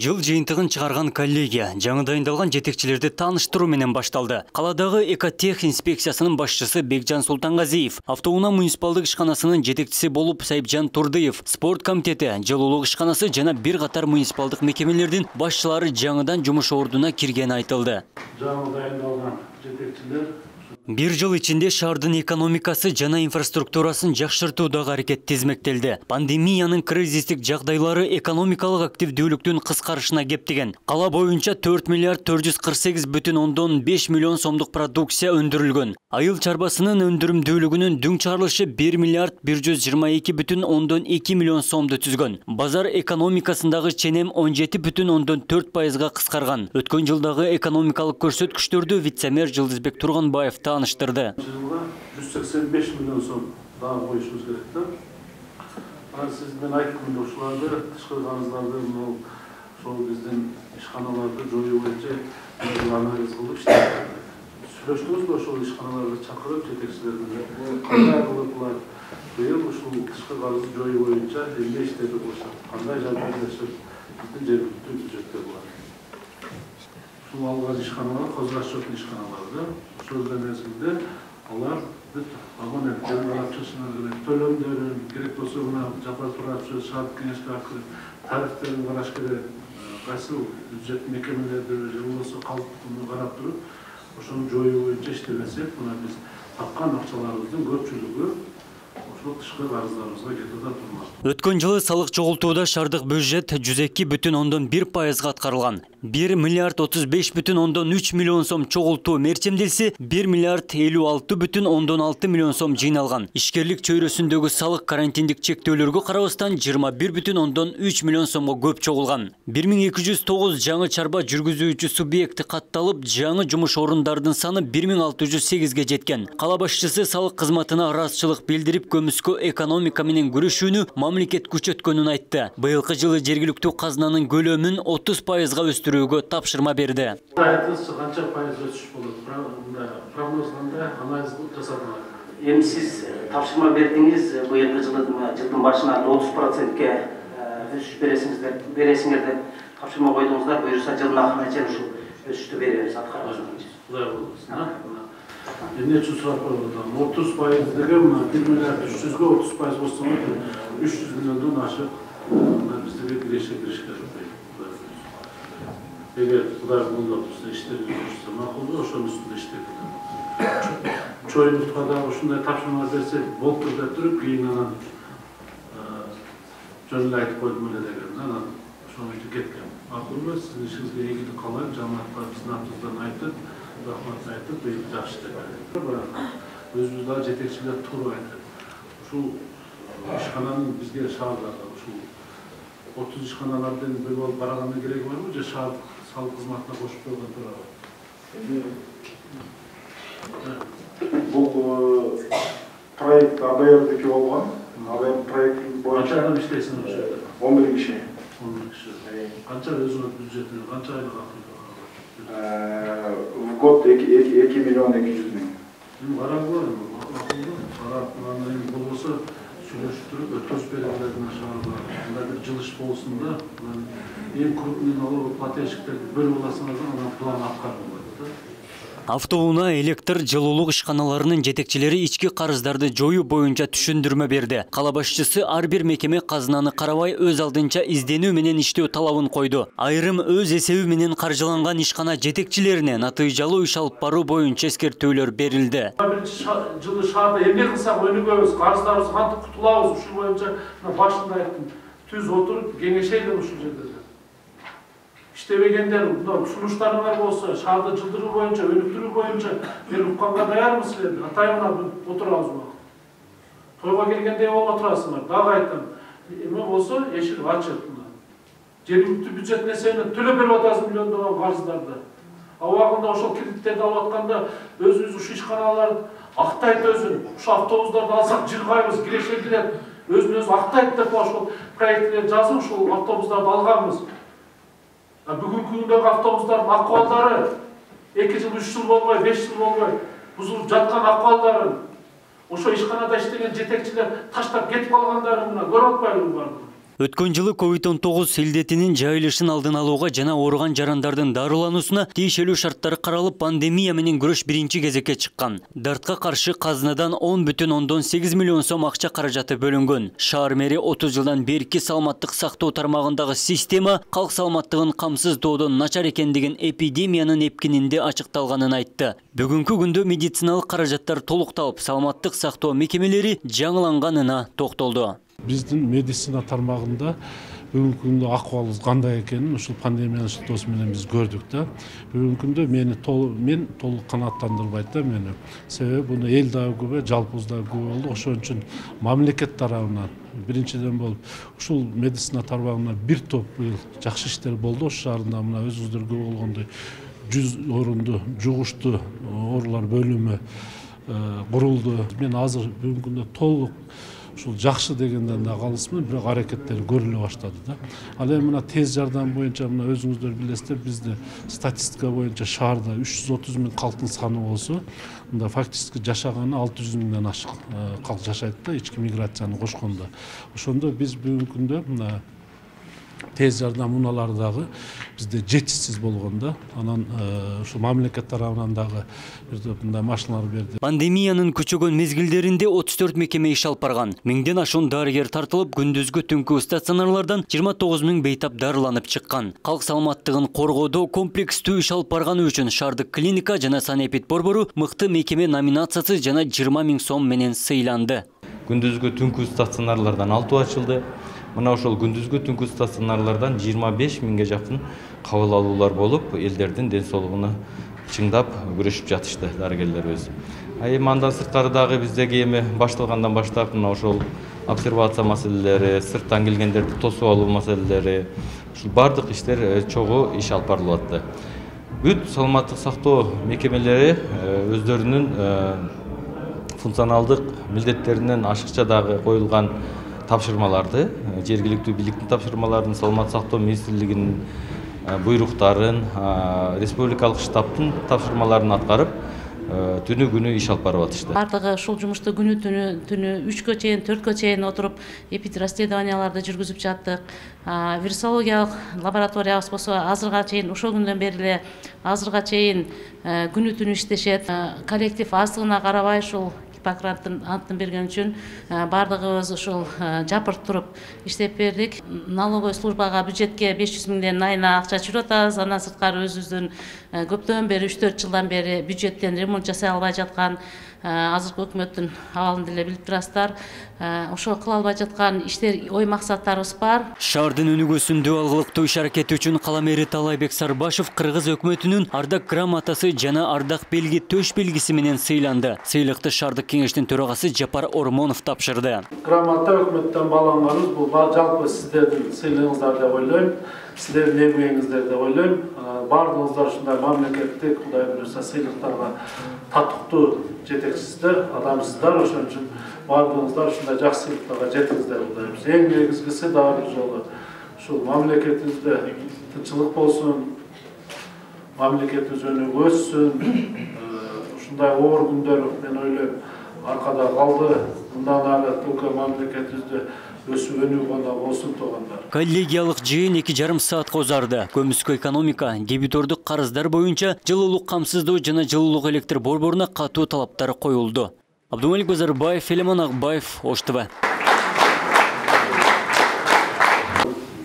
Жыл жыйынтыгын чыгарган коллегия жаңы дайындалган жетекчилерди тааныштыруу менен башталды. Каладагы экотех инспекциясынын башчысы Бекжан Султангазиев, Автоунаа муниципалдык ишканасынын жетекчиси болуп Сайыпжан Турдыев, спорт комитети, жылуулук ишканасы жана бир катар муниципалдык мекемелердин башчылары жаңыдан жумуш ордуна киргени айтылды. Жаңы дайындалган жетекчилер Бир жыл ичинде шаардын экономикасы жана инфраструктурасын жакшыртуудагы аракет тизмектелди. Пандемиянын кризистик жагдайлары экономикалык активдүүлүктүн кыскарышына кептеген. Кала боюнча 4 миллиард 448,5 миллион сомдук продукция өндүрүлгөн. Айыл чарбасынын өндүрүмдүүлүгүнүн дүң чарылышы 1 миллиард 122,2 миллион сомду түзгөн. Базар экономикасындагы ченем 17,4%га кыскарган. Өткөн жылдагы экономикалык көрсөткүчтөрдү вице-мэр Жылдызбек Турганбаев таныштырды. 185 миллион сом дагы коюшубуз керек да. Сизден айткым ушуларды тышкы карыздарды ошол биздин ишканаларды жоюу боюнча анализ кылып сүйлөштүңүзбү ошол ишканаларды чакырып жетекчилерди кандай кылып булар быйыл ушул тышкы карызды жоюу боюнча эмне иштерди болушат, кандай жардамдашып биздин жергиликтүү бюджеттер булар. Ушул алган ишканалар козгаш жокун ишканаларды ошол мезгилде алар абоненттер карапчысына төлөмдөрүн керек болсо мына жапар турачы шаардык кеңешке аркылуу тарифтерин караш керек, кайсы бюджет мекемелерди же болбосо калктыкты карап туруп ошону жоюу боюнча иштебесек, мына биз тапкан акчаларыбыздын көпчүлүгү ошол тышкы карыздарыбызга кетип турмак. Өткөн жылы салык чогултууда шаардык бюджет 102,1%га аткарылган. 1 миллиард 35,3 миллион сом чогултуу мерчемделсе, 1 миллиард 56,6 миллион сом жыйналган. Ишкерлик чөйрөсүндөгү салык карантиндик чектөөлөргө карабастан 21,3 миллион сомго көп чогулган. 1209 жаңы чарба жүргүзүүчү субъекти катталып, жаңы жумуш орундардын саны 1608ге жеткен. Кала башчысы салык кызматына ыраазычылык билдирип, көмүскө экономика менен күрөшүүнү мамлекет күчөткөнүн айтты. Быйылкы жылы жергиликтүү казынанын көлөмүн 30%га өстүрүүгө тапшырма берди. Канча пайыз өсүш болот? Прогноз кандай, анализ жасадыңар? Эми сиз тапшырма бердиңиз, быйылкы жылдын башына 30%ге өсүш бересиңер деп тапшырма койдуңуздар. Буюрса жылдын акырына чейин ушул өсүштү беребиз, аткарабыз. Кудай болсун. Эмне үчүн сурап койгон? 30% деген 1 миллиард 300ге 30% болсо 300 миллиондон ашык бизге киреше керек. Эгер Кудай колдоп иштер жүрүшсө макулбу, ошонун үстүндө иштейт. Чоюнутка да ушундай тапшырма берсек болуп деп туруп, кийин анан жөн эле айтып койдум эле деген, анан ошону кеткен. Макулбу, сиздин ишиңизге ийгилик каалайм, жамаатка биздин атыбыздан айтып, рахмат айтып, быйыл жакшы деп. Өзүбүз дагы жетекчилер туура айтат. Ушул ишкананын бизге шаардагы ушул 30 ишканалардын бир болуп караганын кереги барбы, же шаардык салык кызматына кошуп койгон турабы? Бул проект АБРдики болгон. АБР проект боюнча канча адам иштейсиң ошол жерде? 11 киши. 11 киши. Канча өзүнүн бюджети, канча айлык акы? В год 2 миллион 200 миң. Карабы, карап, болбосо сүйлөшүп туруп, өткөрүп берилген шаарда мындай бир жылыш болсун да, эң крупный налогоплательщиктерди бөлүп аласыңар да, анан план аткарып коет да. Автоунаа электр жылуулук ишканаларынын жетекчилери ички карыздарды жоюу боюнча түшүндүрмө берди. Кала башчысы ар бир мекеме казынаны карабай өз алдынча изденүү менен иштөө талабын койду. Айрым өз эсеби менен каржыланган ишкана жетекчилерине натыйжалуу иш алып баруу боюнча эскертүүлөр берилди. Биринчи жылы шаарда эмне кылсак өнүгөбүз, карыздарыбызды кантип кутулабыз, ушул боюнча башында айттым. Түз отуруп кеңешели ушул жерде. İştebegender, sunuşlarınlar olsa, şahada çıldırır boyunca, önüktürür boyunca, ben ufkanға dayar mısın? Atayımına oturağız mı? Toyga gelgende olma oturasınlar. Daha ayttan, emin olsa eşik açık. Жергиликтүү бюджет несени төлөп берип атасыз миллиондогон карыздарды. Абагында ошол кредиттерди алып атканда өзүбүз ушу ишканалар актайт өзүн. Ушу автобустарды алсак жыргайбыз, киреше кирет. Өзүн өзү актайт деп ошол проекттер жазып ушул автобустарды алганбыз. Бүгүнкү күндөгү автобустардын акыбалдары 2 жыл, 3 жыл болбой, 5 жыл болбой бузулуп жаткан акыбалдарын Ошо ишканада иштеген жетекчилер таштап кетип калгандарын мына көрүп атпайлыбы бардыгы? Өткөн жылы COVID-19 илдетинин жайылышын алдын алууга жана ооруган жарандардын дарылануусуна тиешелүү шарттары каралып, пандемия менен күрөш биринчи кезекке чыккан. Дартка каршы казынадан 10,8 миллион сом акча каражаты бөлүнгөн. Шаар мэри 30 жылдан берки саламаттык сактоо тармагындагы система калк саламаттыгын камсыздоодон начар экендигин эпидемиянын эпкининде ачыкталганын айтты. Бүгүнкү күндө медициналык каражаттар толукталып, саламаттык сактоо мекемелери жаңыланганына токтолду. Биздин медицина тармагында бүгүнкү күндө акыбалыбыз кандай экенин ушул пандемиянын шылтоосу менен биз көрдүк да. Бүгүнкү күндө мен толук канааттандырбайт да мени. Себеби буну эл дагы көп, жалпыбыз дагы көп болду. Ошон үчүн мамлекет тарабынан биринчиден болуп ушул медицина тармагына бир топ жакшы иштер болду. Ош шаарында мына өзүңүздөр көрүп болгондой 100 орунду жугуштуу оорулар бөлүмү курулду. Мен азыр бүгүнкү күндө толук ушул жакшы дегенден да калысмын, бирок аракеттер көрүлө баштады да. Ал эми мына тез жардам боюнча мына өзүңүздөр билесиздер, бизде статистика боюнча шаарда 330 миң калктын саны болсо, мында фактически жашаганы 600 миңден ашык калк жашайт да, ички миграцияны кошкондо. Ошондо биз бүгүнкү күндө мына тез жардам унаалары дагы бизде жетишсиз болгондо, анан ушул мамлекет тарабынан дагы бир топ мындай машиналар берди. Пандемиянын күчөгөн мезгилдеринде 34 мекеме иш алып барган. 1000ден ашуун дарыгер тартылып, күндүзгү түнкү стационарлардан 29 миң бейтап дарыланып чыккан. Калк саламаттыгын коргоодо комплекстүү иш алып барганы үчүн шаардык клиника жана санэпид борбору мыкты мекеме номинациясы жана 20 миң сом менен сыйланды. Күндүзгү түнкү стационарлардан 6 ачылды. Мына ошол күндүзгү түнкү стационарлардан 25 миңге жакын кабыл алуулар болуп, элдердин ден соолугуна чыңдап күрөшүп жатышты дарыгерлерибиз. Эми андан сырткары дагы биздеги эми башталгандан баштап мына ошол обсервация маселелери, сырттан келгендерди тосуп алуу маселелери, ушул бардык иштер чогуу иш алып барылып атты. Бүт саламаттык сактоо мекемелери өздөрүнүн функционалдык милдеттеринен ашыкча дагы коюлган тапшырмаларды, жергиликтүү бийликтин тапшырмаларын, саламаттык сактоо министрлигинин буйруктарын, республикалык штабтын тапшырмаларын аткарып, түнү күнү иш алып барып атышты. Бардыгы ушул жумушту күнү түнү 3кө чейин, 4кө чейин отуруп эпидрасследованияларды жүргүзүп жаттык. Вирусологиялык лабораториябыз болсо азырга чейин, ошол күндөн бери эле азырга чейин күнү түнү иштешет. Коллектив аздыгына карабай ушул Гиппократтын антын берген үчүн бардыгыбыз ушул жапырт туруп иштеп бердик. Налоговый службага бюджетке 500 миңден айына акча чыгырып атабыз. Андан сырткары өзүбүздүн көптөн бери 3-4 жылдан бери бюджеттен ремонт жасай албай жаткан азыркы өкмөттүн абалын деле билип турасыздар. Ошол кыла албай жаткан иштер, ой максаттарыбыз бар. Шаардын өнүгүүсүндө алгылыктуу иш аракети үчүн кала мэри Талайбек Сарбашев кыргыз өкмөтүнүн ардак грамотасы жана ардак белги төш белгиси менен сыйланды. Сыйлыкты шаардык кеңештин төрагасы Жапар Ормонов тапшырды. Грамота өкмөттөн бааланганыбыз бул жалпы сиздердин сыйлыгыңыздар деп ойлойм. Сиздердин эмгегиңиздер деп ойлойм. Бардыгыңыздар ушундай мамлекеттик, Кудай буюрса, сыйлыктарга татыктуу жетекчисиздер, адамсыздар. Ошон үчүн бардыгыңыздар ушундай жакшы сыйлыктарга жетиңиздер деп ойлойм. Эң негизгиси дагы бир жолу ушул мамлекетибизде тынччылык болсун, мамлекетибиз өнүгүп өссүн. Ушундай оор күндөр мен ойлойм аркада калды. Мындан ары только мамлекетибизде өсүп өнүгүп гана болсун туугандар. Коллегиялык жыйын 2,5 саатка узарды. Көмүскө экономика, дебитордук карыздар боюнча жылуулук камсыздоо жана жылуулук электр борборуна катуу талаптар коюлду. Абдумалик Базарбаев, Элемон Акбаев, Ош ТВ.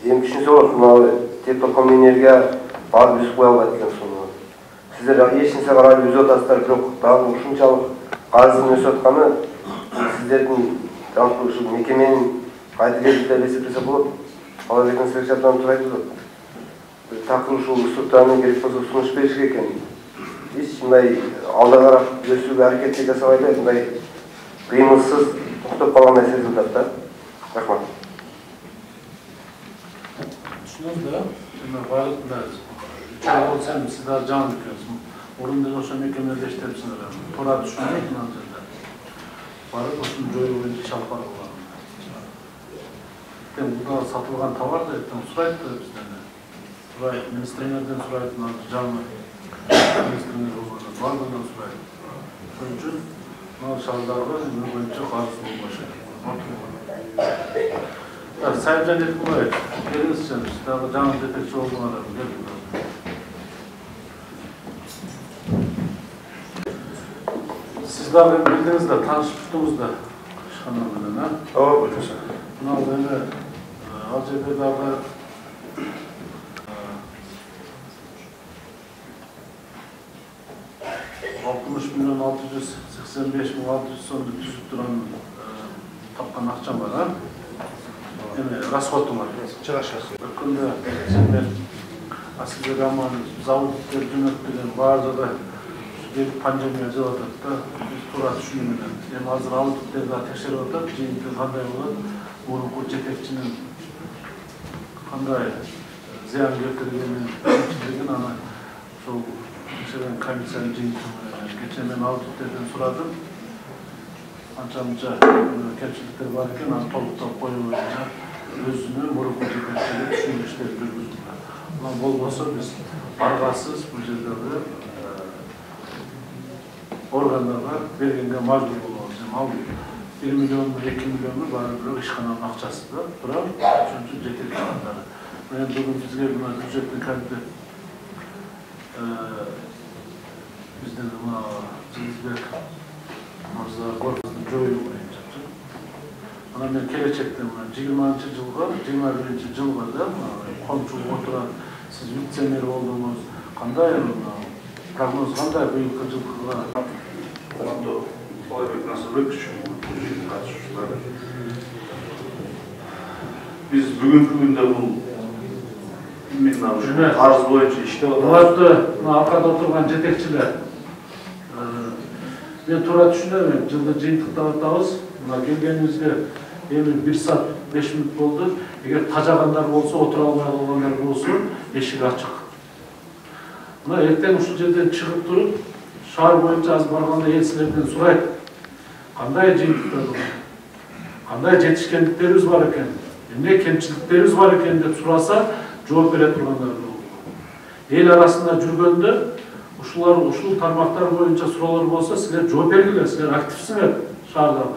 Эми түшүнсөңөр, мына теплоком энергия барып үзүп кое албайт экен суну. Сиздер эч нерсе карабай үзүп атасыздар, бирок дагы ушунчалык карыздын өсүп атканы сиздердин жалпы ушул мекеменин кайда келип деп эсептесе болот. Алар экен сиздер жардам сурайбыз. Такыр ушул структураны керек болсо сунуш бериш керек экен. Эч мындай алда карап өсүүгө аракет жасабай эле мындай кыймылсыз токтоп калгандай сезилип атат да. Рахмат. Түшүнөсүз да? Мен байлыктан чоң болсом сиздер жан экенсиз. Орунда ошо мекемеде иштепсиңер. Туура түшүнөм мына жерде. Барып ошону жоюу боюнча иш алып барып калган. Буда сатылган товар да сурайт да бизден. Сурайт, министрлерден сурайт, жаңы министрлер бардыгынан сурайт. Ошон үчүн Mınау шардарга өмүр боюнча карыз болбошу. Сайынжан Эркебаев, келиңизчи, дагы жаңы жетекчи болгоңар. Siz dagы билдиңиз да, таанышып туруңуз да ишкана менен, а? Ооба, бuyursa. Мынау эми ал жерде дагы 60.685.600 сомду түзүп турган тапкан акчам бар, а? Эми расходум бар. Чыгашасы. Bir күндө мен Асылбек Аман заводтер жөнөттүргөн баардыгы пандемия жеп атат да, биз туура түшүнүү менен. Эми азыр аудиттерди текшерип атат, жыйынтыгы кандай болот, мурунку жетекчинин кандай зыян келтиргенин аны ошол текшерген комиссиянын жыйынтыгы кечээ мен аудиттерден сурадым. Анча-мынча кемчиликтер бар экен, аны толуктап коюу боюнча өзүнө мурунку жетекчилер түшүндүрүштөр жүргүздүк. Мына болбосо биз баргасыз бул жердеги органдарга бергенге мажбур болобуз. Ал 1 миллион, 2 миллионду баары бирок ишкананын акчасы да, бирок үчүнчү жетекчи катары. Мен бүгүн бизге мына бюджеттин комитет бизден мына Жылызбек мырза корпустун жоюу боюнча. Ана мен келечекте 20-жылга, 21-жылга да комчулук отурат, сиз вице-мэр болдуңуз. Кандай прогноз кандай быйылкы жылга? Олайбек Насырбек үчүн катышуучулар. Биз бүгүнкү күндө бул карыз боюнча иштеп атабыз. Аркада отурган жетекчилер. Мен туура түшүнөм, жылды жыйынтыктап атабыз. Мына келгениңизге эми 1 саат 5 мүнөт болду. Эгер тажагандар болсо, отура албай калгандар болсо, эшик ачык. Мына эртең ушул жерден чыгып туруп, шаар боюнча аз барганда эл силерден сурайт. Кандай жыйынтыктар бар? Кандай жетишкендиктерибиз бар экен? Эмне кемчиликтерибиз бар экен деп сураса, жооп бере тургандар болду. Эл арасында жүргөндө ушул тармактар боюнча суроолор болсо, силер жооп бергиле, силер активсиңер шаардагы.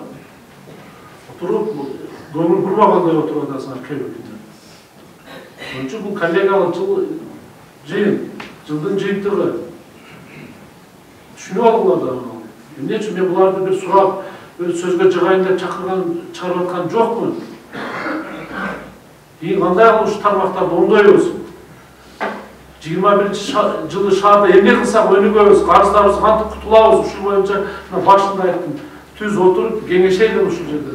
Отуруп, көңүл бурмагандай отуруп атасыңар кээ биринде. Ошон үчүн бул коллегиялык жыйын, жылдын жыйынтыгы. Түшүнүп алыңар да муну. Эмне үчүн мен буларды бир сурап, сөзгө жыгайын деп чакырып аткан жокмун. Кийин кандай кылып ушу тармактарды оңдойбуз? 21-жылы шаарда эмне кылсак өнүгөбүз, карыздарыбызды кантип кутулабыз, ушул боюнча башында айттым. Түз отуруп кеңешели ушул жерде.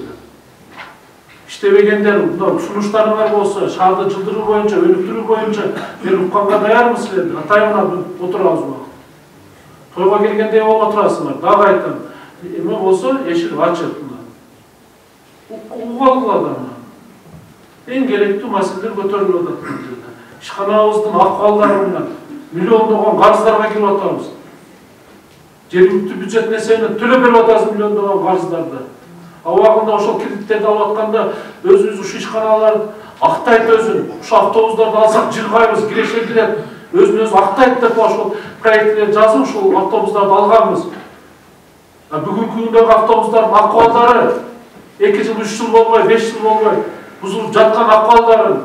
İştebegендер, сунуштарыңар болсо, шаарды жылдыруу боюнча, өнүктүрүү боюнча мен укканга даярмын силерди. Атайын отурабыз бак. Тойго келгендей болуп отурасыңар. Дагы айтам. Эме болсо, эшик ачык. Угалгыла да. Эң керектүү маселелер көтөрүлүп атат бул жерде. Ишканабыздын акыбалдары менен миллиондогон карыздарга кирип атабыз. Жергиликтүү бюджеттин эсебинен төлөп берип атабыз миллиондогон карыздарды. Абагында ошол кредиттерди алып атканда өзүбүз ушу ишканалар актайт өзүн. Ушу автобустарды алсак жыргайбыз, кирешелдирет. Өзүн-өзү актайт деп ошол проекттер жазып ушул автобустарды алганбыз. Бүгүнкү күндөгү автобустардын акыбалдары 2 жыл, 3 жыл болбой, 5 жыл болбой бузулуп жаткан акыбалдарын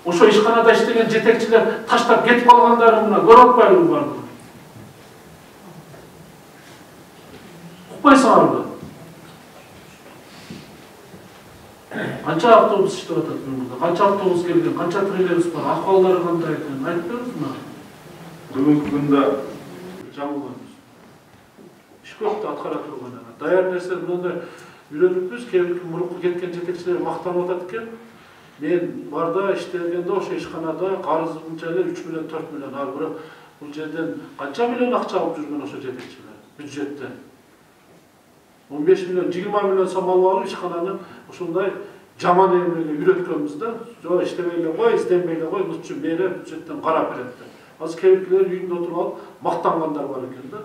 ошо ишканада иштеген жетекчилер таштап кетип калгандарын мына көрүп атпайлыбы бардыгы? Укпайсыңарбы? Канча автобус иштеп атат бүгүнкү? Канча автобус келген? Канча троллейбус бар? Акыбалдары кандай экен? Айтып бериңиз мына. Бүгүнкү күндө жаңылганбыз. Иш көп да аткара турган. Даяр нерсе мындай үйрөнүппүз. Кээ мурунку кеткен жетекчилер мактанып атат экен. Мен барда иштегенде ошо ишканада карызымча эле 3 миллион, 4 миллион. Ал бирок бул жерден канча миллион акча алып жүргөн ошо жетекчилер бюджеттен. 15 миллион, 20 миллион сом алып ишкананы ушундай жаман эмеге үйрөткөнбүз да. Жок иштебей эле кой, изденбей эле кой, лучше мэре бюджеттен карап берет деп. Азыр кээ-биркилер үйүндө отуруп алып мактангандар бар экен да.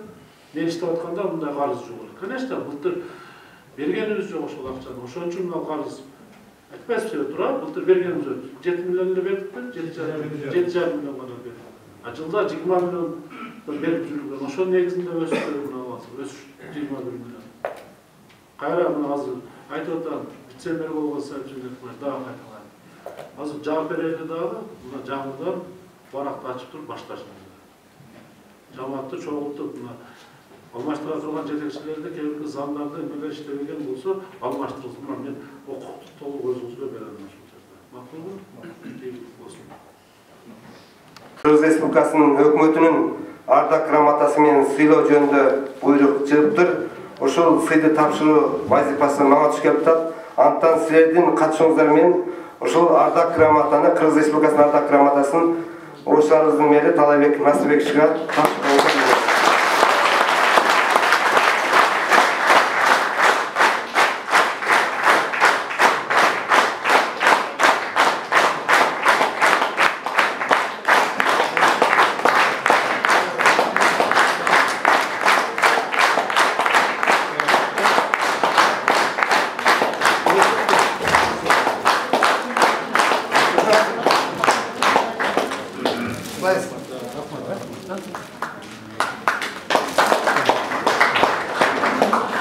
Мен иштеп атканда мындай карыз жок эле. Конечно, былтыр бергенибиз жок ошол акчаны. Ошон үчүн мына карыз айтпайсызбы эле тура, былтыр бергенибиз 7 миллион эле бердикпи? 7,5 миллион гана бердик. Жылда 20 миллион берип жүргөн. Ошонун негизинде өсүш өсүш 21 миллион. Кайра мына азыр айтып атам, вице-мэр болгон Сабжиновдор дагы кайталайм. Азыр жаап берели дагы, мына жаңыдан баракты ачып туруп башташыңыз. Жамаатты чогултуп, мына алмаштыра турган жетекчилерди кээ бир заңдарды эмелер иштебеген болсо, алмаштырылсын. Мен укукту толук өзүңүзгө берем. Макулбу? Болсун. Кыргыз Республикасынын өкмөтүнүн ардак грамотасы менен сыйлоо жөнүндө буйрук чыгыптыр. Ошол сыйды тапшыруу вазифасы мага түшүп атат. Антан силердин катышуңуздар менен ошол ардак грамотаны, Кыргыз Республикасынын ардак грамотасын Оручларыбыздын мэри Талайбек Насырбековичке тапшырып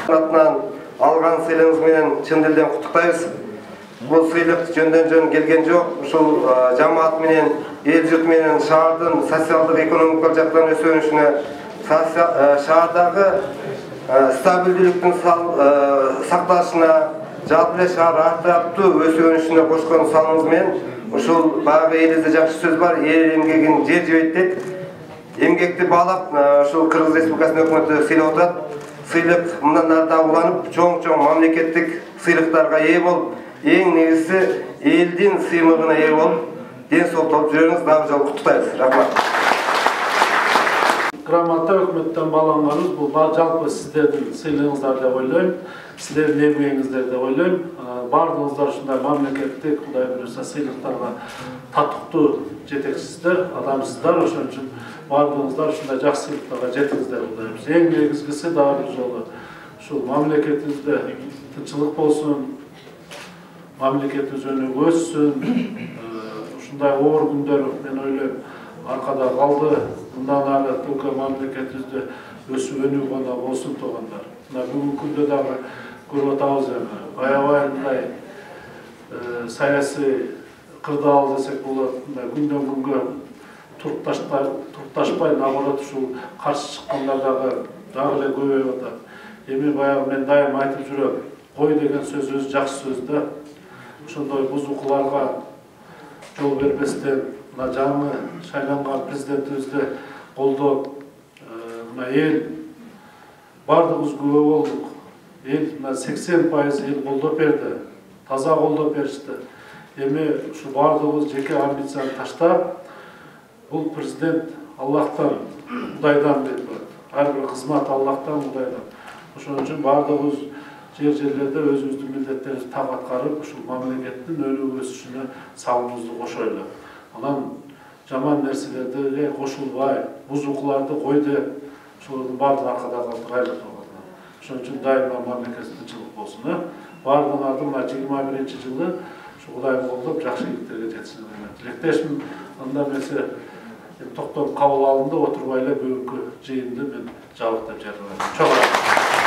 атынан алган сыйлыгыңыз менен чын дилден куттуктайбыз. Бул сыйлык жөндөн-жөн келген жок. Ушул жамаат менен, эл журт менен шаардын социалдык экономикалык жактан өсүшүнө, шаардагы стабилдүүлүктүн сакталышына, жалпы эле шаар артаптуу өсүшүнө кошкон салымыңыз менен ушул баягы элибизде жакшы сөз бар, эл эмгегин жер жебейт дейт. Эмгекти баалап ушул Кыргыз Республикасынын өкмөтү сыйлап атат. Сыйлык мындан ары да уланып, чоң-чоң мамлекеттик сыйлыктарга ээ болуп, эң негизгиси элдин сыймыгына ээ болуп, ден соолук толуп жүрөңүз. Дагы жолу куттуктайбыз. Рахмат. Грамота өкмөттөн бааланганыбыз бул жалпы сиздердин сыйлыгыңыздар деп ойлойм. Сиздердин эмгегиңиздер деп ойлойм. Бардыгыңыздар ушундай мамлекеттик, Кудай буюрса, сыйлыктарга татыктуу жетекчисиздер, адамсыздар. Ошон үчүн бардыгыңыздар ушундай жакшы сыйлыктарга жетиңиздер деп ойлойм. Эң негизгиси дагы бир жолу ушул мамлекетибизде тынччылык болсун, мамлекетибиз өнүгүп өссүн. Ушундай оор күндөр мен ойлойм аркада калды. Мындан ары только мамлекетибизде өсүп өнүгүп гана болсун туугандар. Мына бүгүнкү күндө дагы көрүп атабыз эми. Аябай мындай саясий кырдаал десек болот. Күндөн күнгө турукташпай, наоборот ушул каршы чыккандар дагы эле көбөйүп атат. Эми баягы мен дайым айтып жүрөм. Кой деген сөз өзү жакшы сөз да. Ошондой бузукуларга жол бербестен, мына жаңы шайланган президентибизди колдоп, мына эл бардыгыбыз күбө болдук. Эл мына 80% эл колдоп берди. Таза колдоп беришти. Эми ушу бардыгыбыз жеке амбицияны таштап, бул президент Аллахтан, Кудайдан деп турат. Ар бир кызмат Аллахтан, Кудайдан. Ошон үчүн бардыгыбыз жер-жерлерде өзүбүздүн милдеттерибизди так аткарып, ушул мамлекеттин өнүгүп өсүшүнө салымыбызды кошойлу. Анан жаман нерселерге кошулбай, бузукуларды койду, ошолордун баардыгын аркада калтырайлы турган. Ошон үчүн дайыма мамлекеттик тынччылык болсун. Бардыгын ардын 21-жылы ушу Кудайым колдоп жакшы ийгиликтерге жетишин тилектешмин. Анда эмесе токтом кабыл алынды, отурбай эле бүгүнкү жыйынды мен жабык деп жарыялайм. Чоң рахмат.